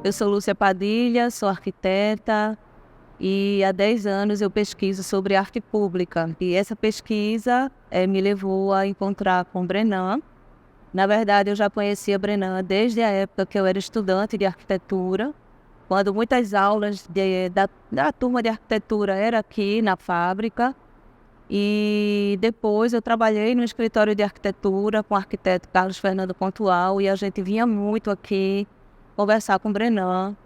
Eu sou Lúcia Padilha, sou arquiteta e há 10 anos eu pesquiso sobre arte pública. E essa pesquisa me levou a encontrar com Brenan. Na verdade, eu já conhecia Brenan desde a época que eu era estudante de arquitetura, quando muitas aulas da turma de arquitetura era aqui na fábrica. E depois eu trabalhei no escritório de arquitetura com o arquiteto Carlos Fernando Pontual e a gente vinha muito aqui conversar com o Brenan.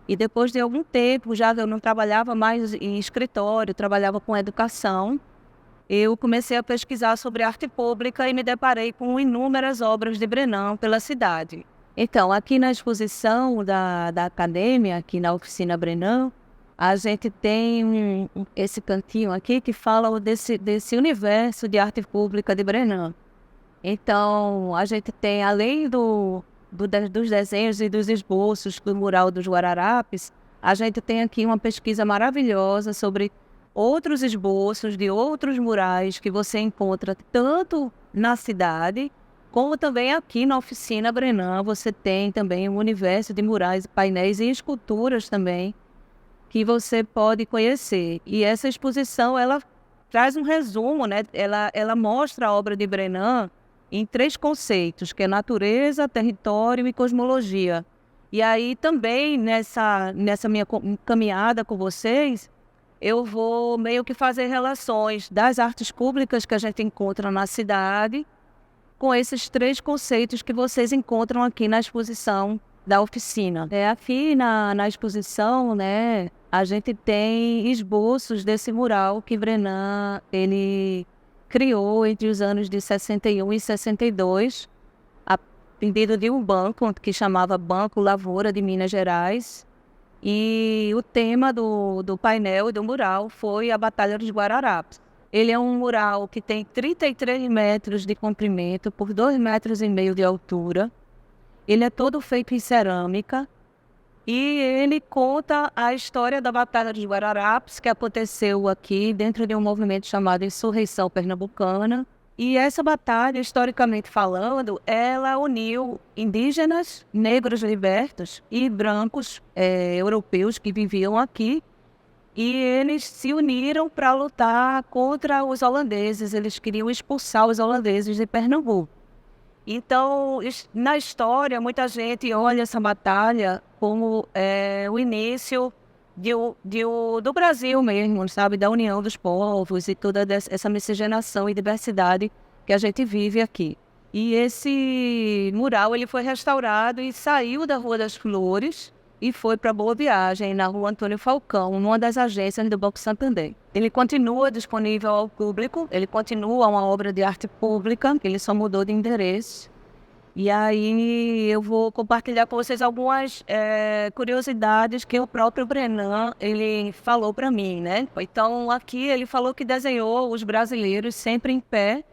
E depois de algum tempo, já eu não trabalhava mais em escritório, trabalhava com educação, eu comecei a pesquisar sobre arte pública e me deparei com inúmeras obras de Brenan pela cidade. Então, aqui na exposição da academia, aqui na oficina Brenan, a gente tem esse cantinho aqui que fala desse universo de arte pública de Brenan. Então, a gente tem, além dos desenhos e dos esboços do mural dos Guararapes, a gente tem aqui uma pesquisa maravilhosa sobre outros esboços de outros murais que você encontra tanto na cidade, como também aqui na oficina Brenan. Você tem também um universo de murais, painéis e esculturas também, que você pode conhecer. E essa exposição, ela traz um resumo, né? Ela mostra a obra de Brenan em 3 conceitos, que é natureza, território e cosmologia. E aí também, nessa minha caminhada com vocês, eu vou meio que fazer relações das artes públicas que a gente encontra na cidade com esses 3 conceitos que vocês encontram aqui na exposição da oficina. Aqui na exposição, né, a gente tem esboços desse mural que Brenan ele criou entre os anos de 61 e 62, a pedido de um banco que chamava Banco Lavoura de Minas Gerais. E o tema do painel e do mural foi a Batalha dos Guararapes. Ele é um mural que tem 33 metros de comprimento por 2,5 metros de altura. Ele é todo feito em cerâmica e ele conta a história da Batalha dos Guararapes, que aconteceu aqui dentro de um movimento chamado Insurreição Pernambucana. E essa batalha, historicamente falando, ela uniu indígenas, negros libertos e brancos europeus que viviam aqui. E eles se uniram para lutar contra os holandeses. Eles queriam expulsar os holandeses de Pernambuco. Então, na história, muita gente olha essa batalha como o início do Brasil mesmo, sabe? Da união dos povos e toda essa miscigenação e diversidade que a gente vive aqui. E esse mural ele foi restaurado e saiu da Rua das Flores e foi para Boa Viagem, na Rua Antônio Falcão, numa das agências do Banco Santander. Ele continua disponível ao público, ele continua uma obra de arte pública, ele só mudou de endereço. E aí eu vou compartilhar com vocês algumas curiosidades que o próprio Brenan ele falou para mim, né? Então aqui ele falou que desenhou os brasileiros sempre em pé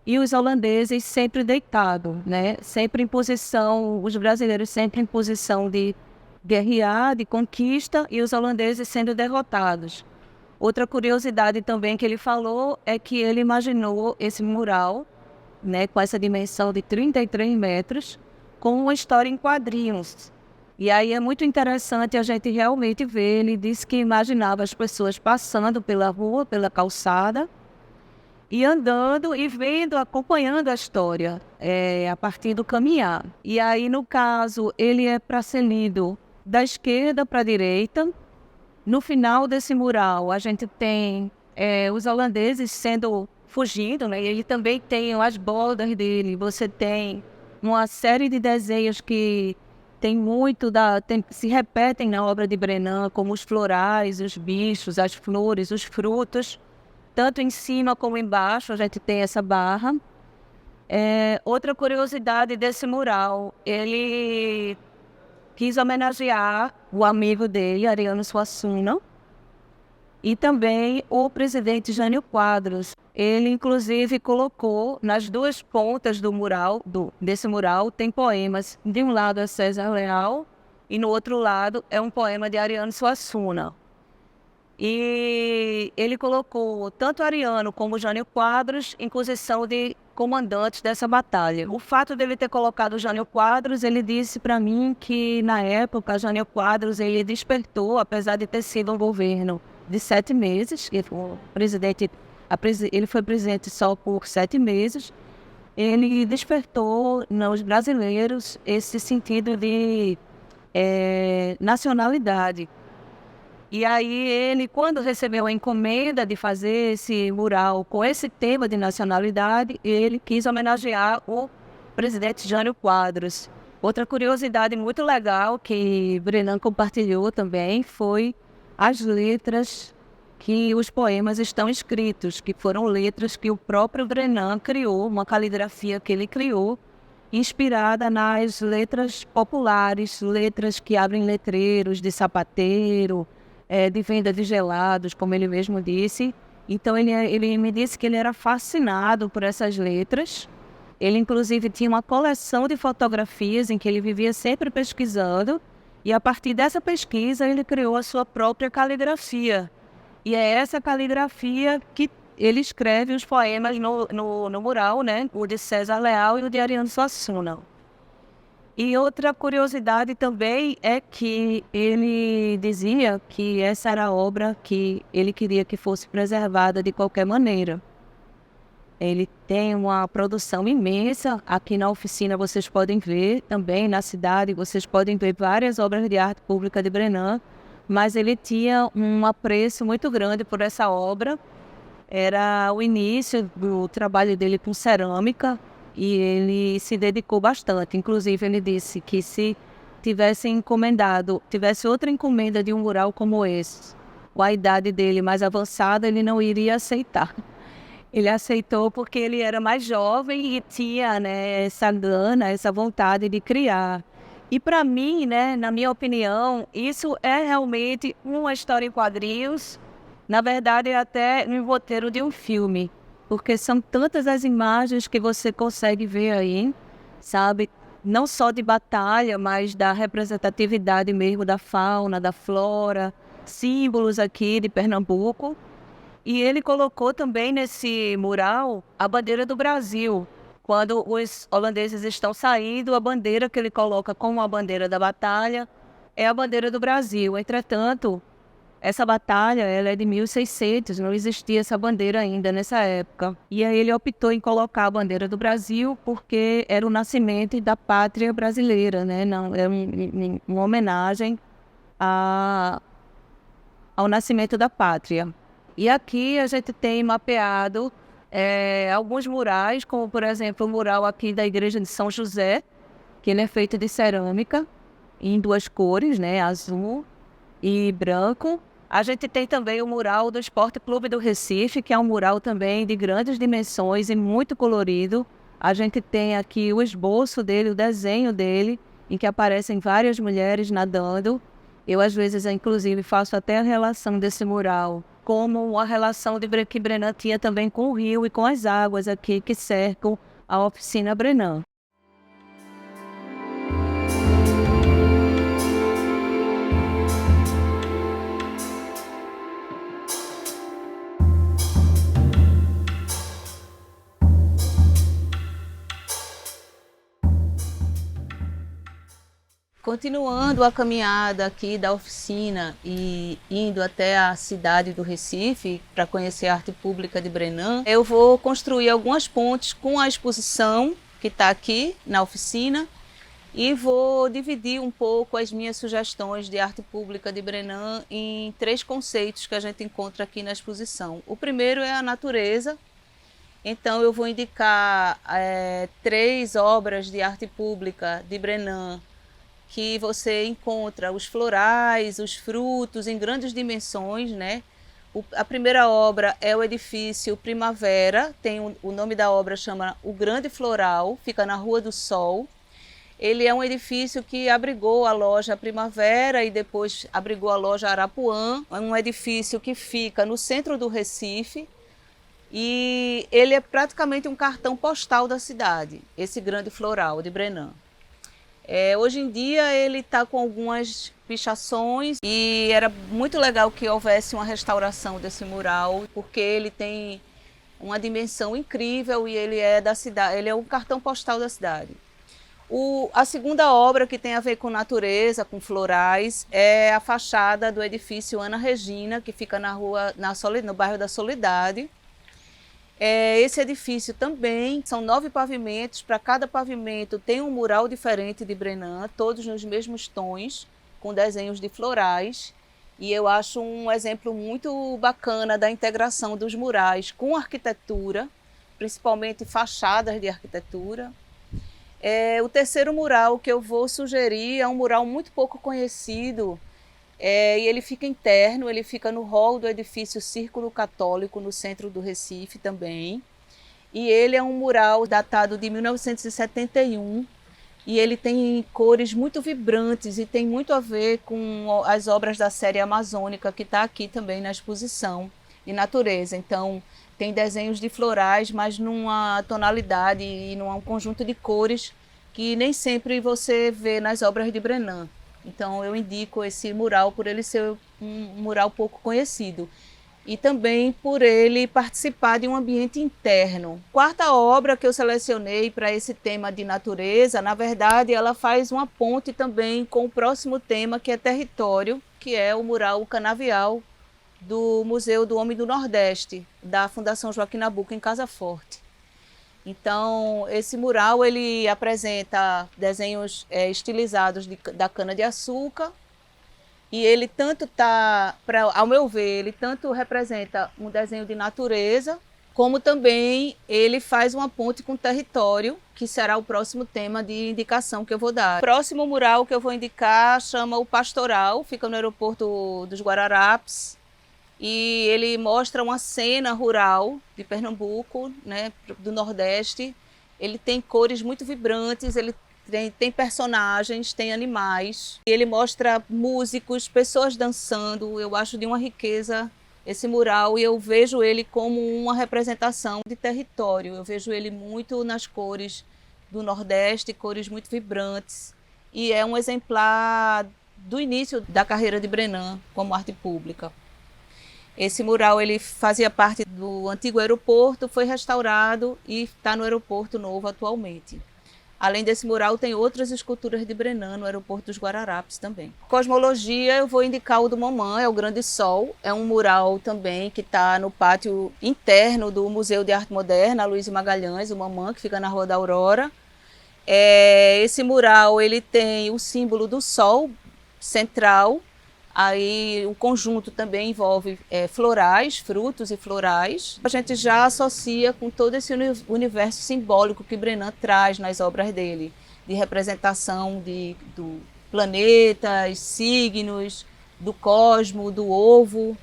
e os holandeses sempre deitados, né? Sempre em posição, os brasileiros sempre em posição de guerrear, de conquista, e os holandeses sendo derrotados. Outra curiosidade também que ele falou é que ele imaginou esse mural, né, com essa dimensão de 33 metros, com uma história em quadrinhos. E aí é muito interessante a gente realmente ver. Ele disse que imaginava as pessoas passando pela rua, pela calçada, e andando e vendo, acompanhando a história a partir do caminhar. E aí, no caso, ele é para ser lido da esquerda para a direita. No final desse mural, a gente tem os holandeses fugindo, né? E ele também tem as bordas dele. Você tem uma série de desenhos que tem se repetem na obra de Brenan, como os florais, os bichos, as flores, os frutos. Tanto em cima como embaixo a gente tem essa barra. Outra curiosidade desse mural, ele quis homenagear o amigo dele, Ariano Suassuna, e também o presidente Jânio Quadros. Ele, inclusive, colocou nas 2 pontas do mural, desse mural, tem poemas. De um lado é César Leal e no outro lado é um poema de Ariano Suassuna. E E ele colocou tanto Ariano como Jânio Quadros em posição de comandantes dessa batalha. O fato dele ter colocado Jânio Quadros, ele disse para mim que, na época, Jânio Quadros ele despertou, apesar de ter sido um governo de 7 meses, o presidente, ele foi presidente só por 7 meses, ele despertou nos brasileiros esse sentido de nacionalidade. E aí ele, quando recebeu a encomenda de fazer esse mural com esse tema de nacionalidade, ele quis homenagear o presidente Jânio Quadros. Outra curiosidade muito legal que Brenan compartilhou também foi as letras que os poemas estão escritos, que foram letras que o próprio Brenan criou, uma caligrafia que ele criou, inspirada nas letras populares, letras que abrem letreiros de sapateiro, de venda de gelados, como ele mesmo disse. Então ele me disse que ele era fascinado por essas letras. Ele inclusive tinha uma coleção de fotografias em que ele vivia sempre pesquisando, e a partir dessa pesquisa ele criou a sua própria caligrafia. E é essa caligrafia que ele escreve os poemas no mural, né? O de César Leal e o de Ariano Suassuna. E outra curiosidade também é que ele dizia que essa era a obra que ele queria que fosse preservada de qualquer maneira. Ele tem uma produção imensa. Aqui na oficina vocês podem ver, também na cidade vocês podem ver várias obras de arte pública de Brenan, mas ele tinha um apreço muito grande por essa obra. Era o início do trabalho dele com cerâmica, e ele se dedicou bastante. Inclusive, ele disse que se tivesse outra encomenda de um mural como esse, com a idade dele mais avançada, ele não iria aceitar. Ele aceitou porque ele era mais jovem e tinha, né, essa gana, essa vontade de criar. E para mim, né, na minha opinião, isso é realmente uma história em quadrinhos. Na verdade, é até um roteiro de um filme, porque são tantas as imagens que você consegue ver aí, sabe? Não só de batalha, mas da representatividade mesmo da fauna, da flora, símbolos aqui de Pernambuco. E ele colocou também nesse mural a bandeira do Brasil. Quando os holandeses estão saindo, a bandeira que ele coloca como a bandeira da batalha é a bandeira do Brasil. Entretanto, essa batalha ela é de 1600, não existia essa bandeira ainda nessa época. E aí ele optou em colocar a bandeira do Brasil porque era o nascimento da pátria brasileira, né? Não, é uma homenagem ao nascimento da pátria. E aqui a gente tem mapeado alguns murais, como por exemplo o mural aqui da Igreja de São José, que ele é feito de cerâmica, em 2 cores, né? Azul e branco. A gente tem também o mural do Esporte Clube do Recife, que é um mural também de grandes dimensões e muito colorido. A gente tem aqui o esboço dele, o desenho dele, em que aparecem várias mulheres nadando. Eu, às vezes, inclusive, faço até a relação desse mural como a relação que Brenan tinha também com o rio e com as águas aqui que cercam a oficina Brenan. Continuando a caminhada aqui da oficina e indo até a cidade do Recife para conhecer a arte pública de Brenan, eu vou construir algumas pontes com a exposição que está aqui na oficina e vou dividir um pouco as minhas sugestões de arte pública de Brenan em 3 conceitos que a gente encontra aqui na exposição. O primeiro é a natureza. Então eu vou indicar 3 obras de arte pública de Brenan que você encontra os florais, os frutos em grandes dimensões, né? A primeira obra é o edifício Primavera, o nome da obra chama O Grande Floral, fica na Rua do Sol. Ele é um edifício que abrigou a loja Primavera e depois abrigou a loja Arapuã, é um edifício que fica no centro do Recife e ele é praticamente um cartão postal da cidade, esse Grande Floral de Brenan. Hoje em dia ele está com algumas pichações e era muito legal que houvesse uma restauração desse mural, porque ele tem uma dimensão incrível e ele é da cidade, ele é um cartão postal da cidade. A segunda obra, que tem a ver com natureza, com florais, é a fachada do edifício Ana Regina, que fica no bairro da Soledade. Esse edifício também são 9 pavimentos, para cada pavimento tem um mural diferente de Brenan, todos nos mesmos tons, com desenhos de florais. E eu acho um exemplo muito bacana da integração dos murais com arquitetura, principalmente fachadas de arquitetura. O terceiro mural que eu vou sugerir é um mural muito pouco conhecido, e ele fica interno, ele fica no hall do edifício Círculo Católico, no centro do Recife também. E ele é um mural datado de 1971, e ele tem cores muito vibrantes e tem muito a ver com as obras da série amazônica, que está aqui também na exposição de natureza. Então, tem desenhos de florais, mas numa tonalidade e num conjunto de cores que nem sempre você vê nas obras de Brenan. Então eu indico esse mural por ele ser um mural pouco conhecido e também por ele participar de um ambiente interno. Quarta obra que eu selecionei para esse tema de natureza, na verdade ela faz uma ponte também com o próximo tema, que é território, que é o mural Canavial do Museu do Homem do Nordeste, da Fundação Joaquim Nabuco, em Casa Forte. Então, esse mural ele apresenta desenhos estilizados da cana-de-açúcar, e ele tanto ao meu ver, ele tanto representa um desenho de natureza, como também ele faz uma ponte com o território, que será o próximo tema de indicação que eu vou dar. O próximo mural que eu vou indicar chama o Pastoral, fica no aeroporto dos Guararapes, e ele mostra uma cena rural de Pernambuco, né, do Nordeste. Ele tem cores muito vibrantes, ele tem personagens, tem animais. Ele mostra músicos, pessoas dançando. Eu acho de uma riqueza esse mural e eu vejo ele como uma representação de território. Eu vejo ele muito nas cores do Nordeste, cores muito vibrantes. E é um exemplar do início da carreira de Brenan como arte pública. Esse mural ele fazia parte do antigo aeroporto, foi restaurado e está no aeroporto novo atualmente. Além desse mural, tem outras esculturas de Brenan no aeroporto dos Guararapes também. Cosmologia, eu vou indicar o do Mamã, é o Grande Sol. É um mural também que está no pátio interno do Museu de Arte Moderna, Luiz Magalhães, o Mamã, que fica na Rua da Aurora. Esse mural ele tem o símbolo do Sol central. Aí o conjunto também envolve florais, frutos e florais. A gente já associa com todo esse universo simbólico que Brenan traz nas obras dele, de representação do planetas, signos, do cosmo, do ovo.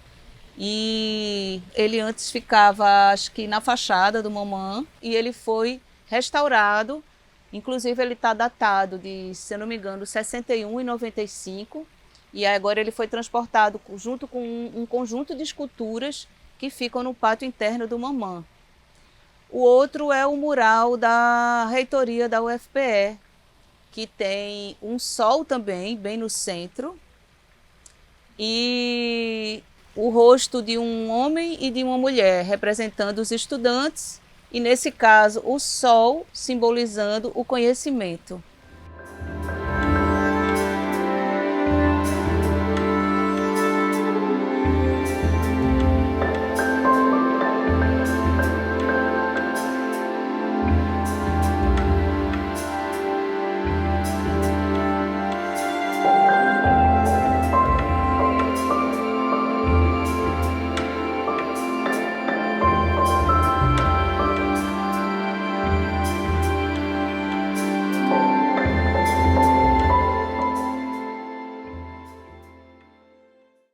E ele antes ficava, acho que na fachada do Mamã, e ele foi restaurado. Inclusive ele está datado de, se eu não me engano, 61 e 95. E agora ele foi transportado junto com um conjunto de esculturas que ficam no pátio interno do Mamã. O outro é o mural da reitoria da UFPE, que tem um sol também, bem no centro, e o rosto de um homem e de uma mulher, representando os estudantes, e nesse caso o sol simbolizando o conhecimento.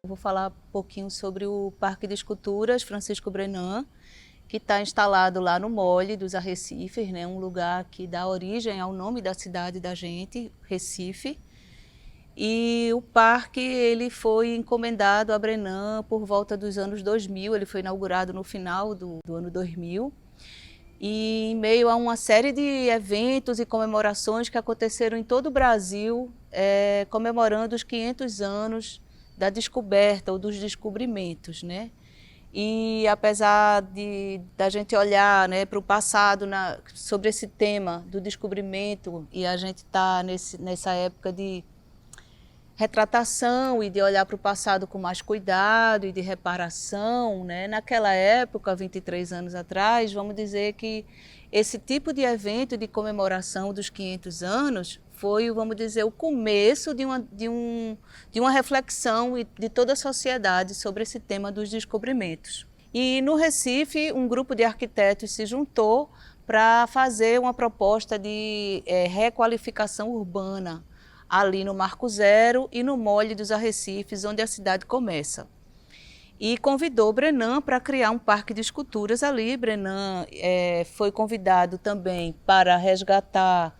Eu vou falar um pouquinho sobre o Parque de Esculturas Francisco Brenan, que está instalado lá no Mole dos Arrecifes, né? Um lugar que dá origem ao nome da cidade da gente, Recife. E o parque ele foi encomendado a Brenan por volta dos anos 2000, ele foi inaugurado no final do ano 2000. e em meio a uma série de eventos e comemorações que aconteceram em todo o Brasil, comemorando os 500 anos da descoberta ou dos descobrimentos, né? E apesar da gente olhar, né, para o passado sobre esse tema do descobrimento, e a gente está nessa época de retratação e de olhar para o passado com mais cuidado e de reparação, né? Naquela época, 23 anos atrás, vamos dizer que esse tipo de evento de comemoração dos 500 anos foi, vamos dizer, o começo de uma reflexão de toda a sociedade sobre esse tema dos descobrimentos. E no Recife, um grupo de arquitetos se juntou para fazer uma proposta de requalificação urbana ali no Marco Zero e no Mole dos Arrecifes, onde a cidade começa. E convidou Brenan para criar um parque de esculturas ali. Brenan foi convidado também para resgatar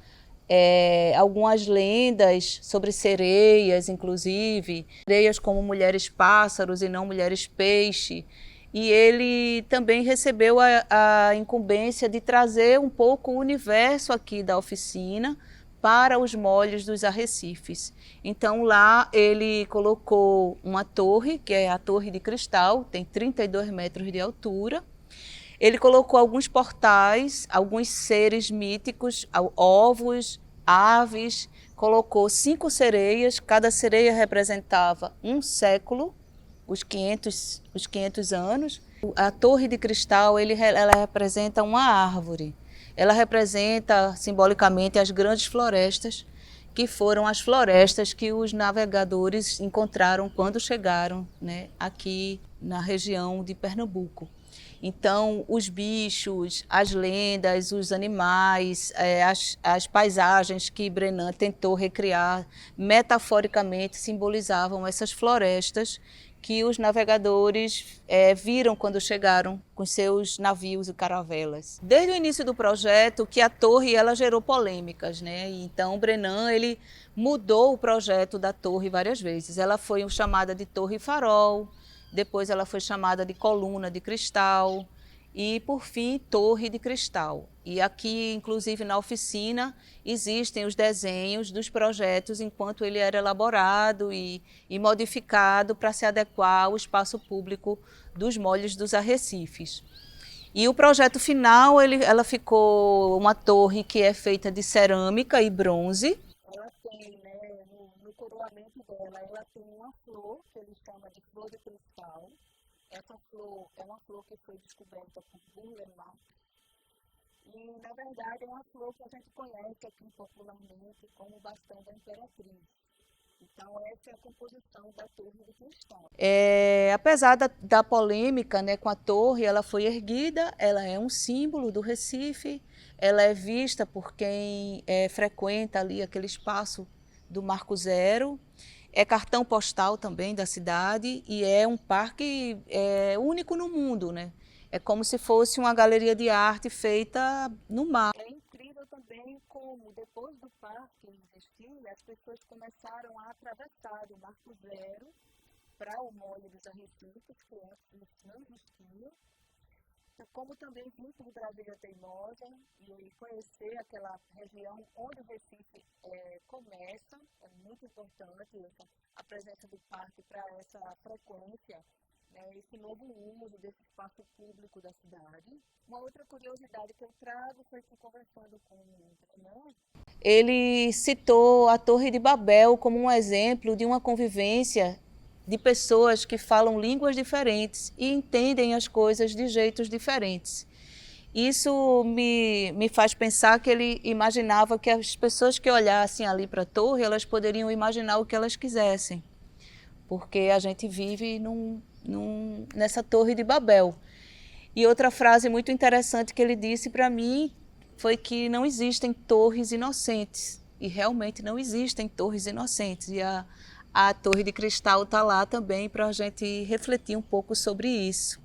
algumas lendas sobre sereias, inclusive, sereias como mulheres pássaros e não mulheres peixe. E ele também recebeu a incumbência de trazer um pouco o universo aqui da oficina para os molhos dos arrecifes. Então lá ele colocou uma torre, que é a Torre de Cristal, tem 32 metros de altura. Ele colocou alguns portais, alguns seres míticos, ovos, aves, colocou 5 sereias, cada sereia representava um século, os 500 anos. A Torre de Cristal, ela representa uma árvore. Ela representa simbolicamente as grandes florestas, que foram as florestas que os navegadores encontraram quando chegaram, né, aqui na região de Pernambuco. Então, os bichos, as lendas, os animais, as paisagens que Brenan tentou recriar, metaforicamente simbolizavam essas florestas que os navegadores viram quando chegaram com seus navios e caravelas. Desde o início do projeto, que a torre ela gerou polêmicas, né? Então, Brenan ele mudou o projeto da torre várias vezes. Ela foi chamada de Torre Farol, depois ela foi chamada de Coluna de Cristal e, por fim, Torre de Cristal. E aqui, inclusive na oficina, existem os desenhos dos projetos enquanto ele era elaborado e modificado para se adequar ao espaço público dos molhos dos arrecifes. E o projeto final, ela ficou uma torre que é feita de cerâmica e bronze. Ela tem, né, no coroamento dela, ela tem uma flor, que eles chamam de flor de cristal. Essa flor é uma flor que foi descoberta por Burleman. E, na verdade, é uma flor que a gente conhece aqui popularmente como bastão da imperatriz. Então, essa é a composição da Torre de Cristal. Apesar da polêmica, né, com a torre, ela foi erguida, ela é um símbolo do Recife, ela é vista por quem frequenta ali aquele espaço do Marco Zero, é cartão postal também da cidade e é um parque único no mundo, né? É como se fosse uma galeria de arte feita no mar. É incrível também como, depois do parque existir, as pessoas começaram a atravessar o Marco Zero para o Mole dos Arrecifes, que antes não existia, como também vir para Brasília Teimosa e conhecer aquela região onde o Recife começa. É muito importante a presença do parque para essa frequência, esse novo uso desse espaço público da cidade. Uma outra curiosidade que eu trago foi que, conversando com o Brenan, ele citou a Torre de Babel como um exemplo de uma convivência de pessoas que falam línguas diferentes e entendem as coisas de jeitos diferentes. Isso me faz pensar que ele imaginava que as pessoas que olhassem ali para a torre, elas poderiam imaginar o que elas quisessem, porque a gente vive nessa Torre de Babel. E outra frase muito interessante que ele disse para mim foi que não existem torres inocentes, e realmente não existem torres inocentes, e a Torre de Cristal está lá também para a gente refletir um pouco sobre isso,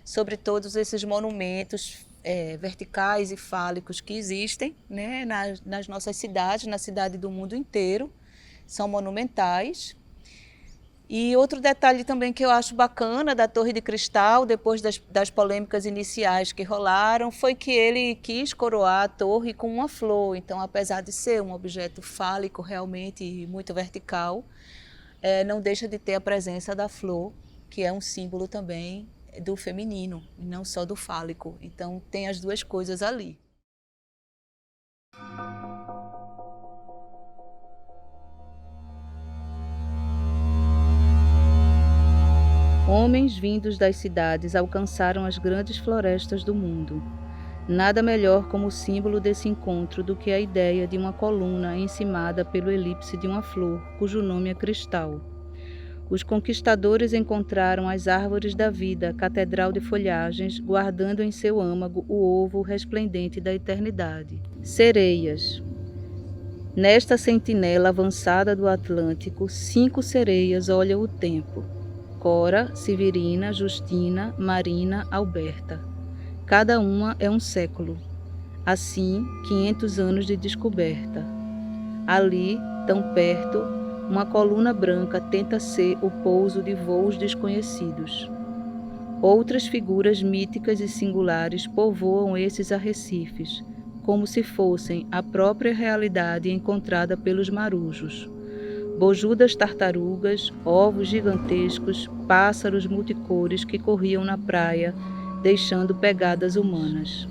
sobre todos esses monumentos verticais e fálicos que existem, né, nas nossas cidades, na cidade do mundo inteiro, são monumentais. E outro detalhe também que eu acho bacana da Torre de Cristal, depois das polêmicas iniciais que rolaram, foi que ele quis coroar a torre com uma flor. Então, apesar de ser um objeto fálico realmente muito vertical, não deixa de ter a presença da flor, que é um símbolo também do feminino, e não só do fálico. Então, tem as duas coisas ali. Homens vindos das cidades alcançaram as grandes florestas do mundo. Nada melhor como símbolo desse encontro do que a ideia de uma coluna encimada pelo elipse de uma flor, cujo nome é cristal. Os conquistadores encontraram as árvores da vida, catedral de folhagens, guardando em seu âmago o ovo resplendente da eternidade. Sereias. Nesta sentinela avançada do Atlântico, 5 sereias olham o tempo. Cora, Severina, Justina, Marina, Alberta. Cada uma é um século. Assim, 500 anos de descoberta. Ali, tão perto, uma coluna branca tenta ser o pouso de voos desconhecidos. Outras figuras míticas e singulares povoam esses arrecifes, como se fossem a própria realidade encontrada pelos marujos. Bojudas tartarugas, ovos gigantescos, pássaros multicores que corriam na praia, deixando pegadas humanas.